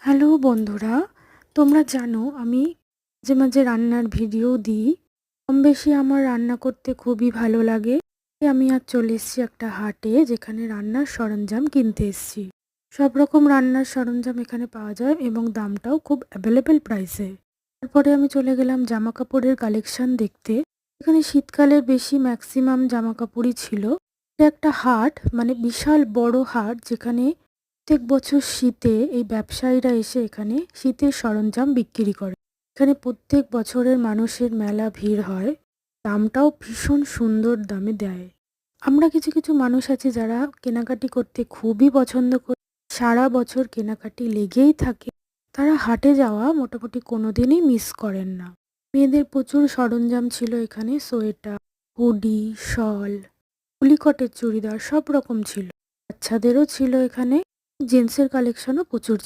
Hello বন্ধুরা, তোমরা জানো আমি মাঝে মাঝে রান্নার ভিডিও দিই। কম বেশি আমার রান্না করতে খুবই ভালো লাগে। তাই আমি আজ চলে এসেছি একটা হাটে, যেখানে রান্নার সরঞ্জাম কিনতে এসেছি। সব রকম রান্নার সরঞ্জাম এখানে পাওয়া যায় এবং দামটাও খুব অ্যাভেলেবেল প্রাইসে। তারপরে আমি চলে গেলাম জামা কাপড়ের কালেকশন দেখতে। এখানে শীতকালের বেশি ম্যাক্সিমাম জামা কাপড়ই ছিল। এটা একটা হাট, মানে বিশাল বড় হাট, যেখানে প্রত্যেক বছর শীতে এই ব্যবসায়ীরা এসে এখানে শীতের সরঞ্জাম বিক্রি করে। এখানে প্রত্যেক বছরের মানুষের মেলা ভিড় হয়। দামটাও ভীষণ সুন্দর দামে দেয়। আমরা কিছু কিছু মানুষ আছি যারা কেনাকাটি করতে খুবই পছন্দ করি। সারা বছর কেনাকাটি লেগেই থাকে। তারা হাটে যাওয়া মোটামুটি কোনোদিনই মিস করেন না। মেয়েদের প্রচুর সরঞ্জাম ছিল এখানে, সোয়েটার, হুডি, শল, পুলিকটের চুড়িদার সব রকম ছিল। বাচ্চাদেরও ছিল এখানে, জেন্টসের কালেকশনও প্রচুর ছিল।